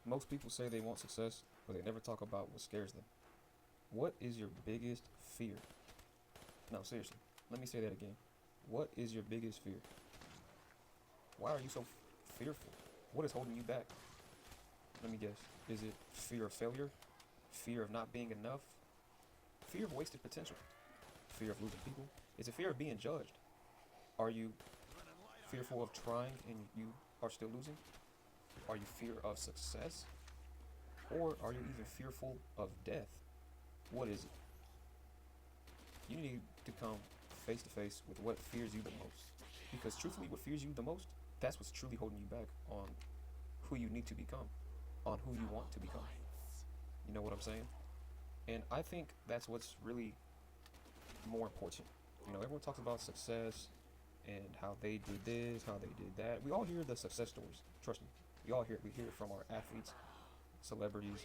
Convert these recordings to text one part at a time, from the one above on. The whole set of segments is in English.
Most people say they want success, but they never talk about what scares them. What is your biggest fear? No, seriously. Let me say that again. What is your biggest fear? Why are you so fearful? What is holding you back? Let me guess. Is it fear of failure? Fear of not being enough? Fear of wasted potential? Fear of losing people? Is it fear of being judged? Are you fearful of trying and you are still losing? Are you fear of success? Or are you even fearful of death? What is it? You need to come face to face with what fears you the most. Because truthfully, what fears you the most, that's what's truly holding you back on who you need to become, on who you want to become. You know what I'm saying? And I think that's what's really more important. Everyone talks about success and how they did this, how they did that. We all hear the success stories. Trust me. We hear it from our athletes, celebrities,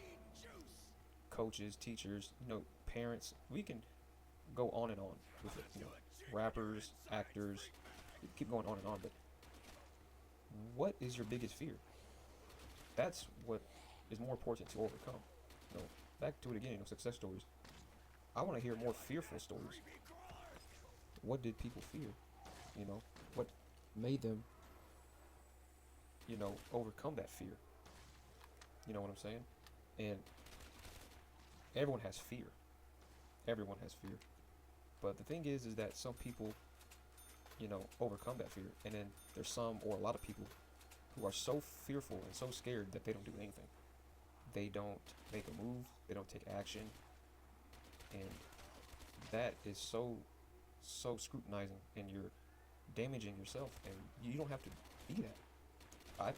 coaches, teachers, parents. We can go on and on with it. Rappers, actors, keep going on and on. But what is your biggest fear? That's what is more important to overcome. Back to it again. Success stories. I want to hear more fearful stories. What did people fear? What made them, overcome that fear? You know what I'm saying? And everyone has fear. Everyone has fear. But the thing is that some people, overcome that fear. And then there's some or a lot of people who are so fearful and so scared that they don't do anything. They don't make a move. They don't take action. And that is so scrutinizing, and you're damaging yourself, and you don't have to be that.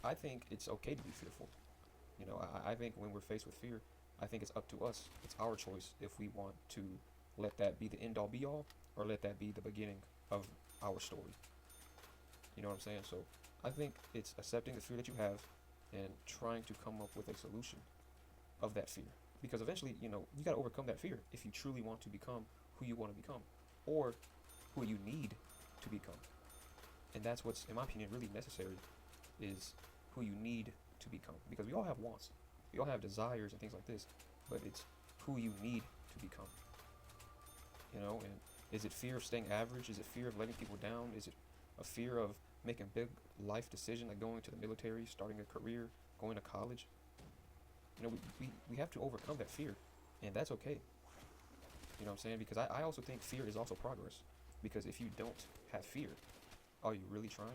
I think it's okay to be fearful. I think when we're faced with fear, I think it's up to us. It's our choice if we want to let that be the end all be all, or let that be the beginning of our story. You know what I'm saying? So I think it's accepting the fear that you have and trying to come up with a solution of that fear. Because eventually, you got to overcome that fear if you truly want to become who you want to become, or who you need to become. And that's what's, in my opinion, really necessary, is who you need to become. Because we all have wants, we all have desires and things like this, but it's who you need to become. And is it fear of staying average? Is it fear of letting people down? Is it a fear of making big life decision, like going to the military, starting a career, going to college? We have to overcome that fear, and that's okay. You know what I'm saying? Because I also think fear is also progress. Because if you don't have fear, are you really trying?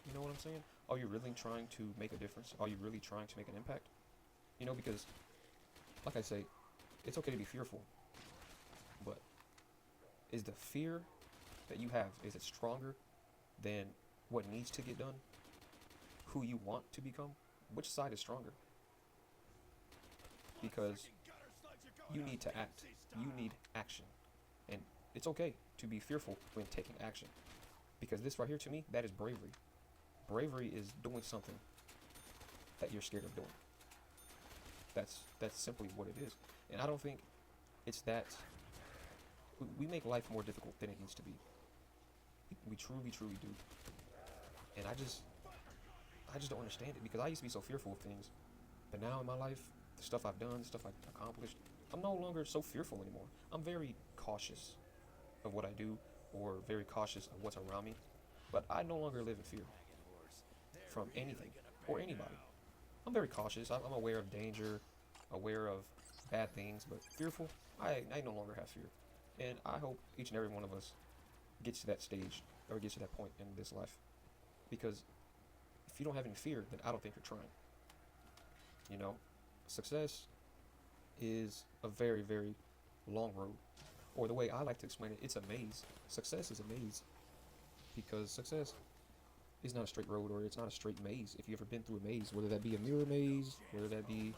You know what I'm saying? Are you really trying to make a difference? Are you really trying to make an impact? Because, like I say, it's okay to be fearful, but is the fear that you have, is it stronger than what needs to get done? Who you want to become? Which side is stronger? Because you need to act. You need action. And it's okay to be fearful when taking action. Because this right here, to me, that is bravery. Bravery is doing something that you're scared of doing. That's simply what it is. And I don't think it's that we make life more difficult than it needs to be. We truly, truly do. And I just don't understand it, because I used to be so fearful of things. But now in my life, the stuff I've done, the stuff I've accomplished, I'm no longer so fearful anymore. I'm very cautious of what I do, or very cautious of what's around me. But I no longer live in fear from anything or anybody. I'm very cautious. I'm aware of danger, aware of bad things, but fearful, I no longer have fear. And I hope each and every one of us gets to that stage, or gets to that point in this life. Because if you don't have any fear, then I don't think you're trying. You know, success is a very, very long road. Or the way I like to explain it, it's a maze. Success is a maze. Because success is not a straight road, or it's not a straight maze. If you've ever been through a maze, whether that be a mirror maze, whether that be,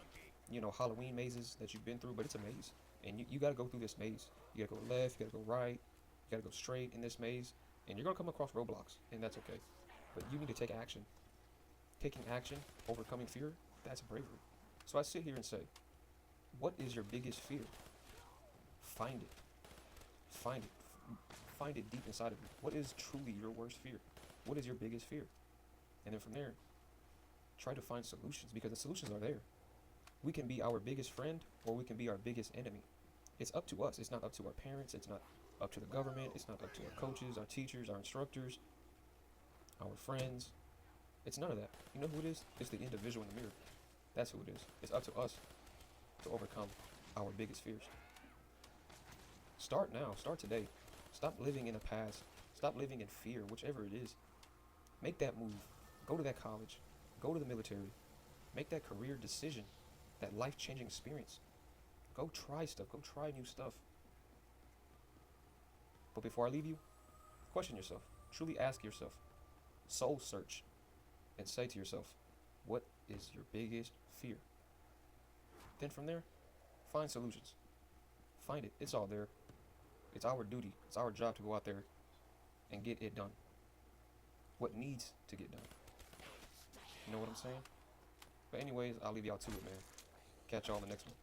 Halloween mazes that you've been through, but it's a maze. And you got to go through this maze. You got to go left, you got to go right, you got to go straight in this maze. And you're going to come across roadblocks, and that's okay. But you need to take action. Taking action, overcoming fear, that's bravery. So I sit here and say, what is your biggest fear? Find it. Find it. Find it deep inside of you. What is truly your worst fear? What is your biggest fear? And then from there, try to find solutions because the solutions are there. We can be our biggest friend or we can be our biggest enemy. It's up to us. It's not up to our parents. It's not up to the government. It's not up to our coaches, our teachers, our instructors, our friends. It's none of that. You know who it is? It's the individual in the mirror. That's who it is. It's up to us to overcome our biggest fears. Start now. Start today. Stop living in the past. Stop living in fear, whichever it is. Make that move. Go to that college. Go to the military. Make that career decision, that life-changing experience. Go try stuff. Go try new stuff. But before I leave you, question yourself. Truly ask yourself. Soul search. And say to yourself, what is your biggest fear? Then from there, find solutions. Find it. It's all there. It's our duty. It's our job to go out there and get it done. What needs to get done. You know what I'm saying? But anyways, I'll leave y'all to it, man. Catch y'all on the next one.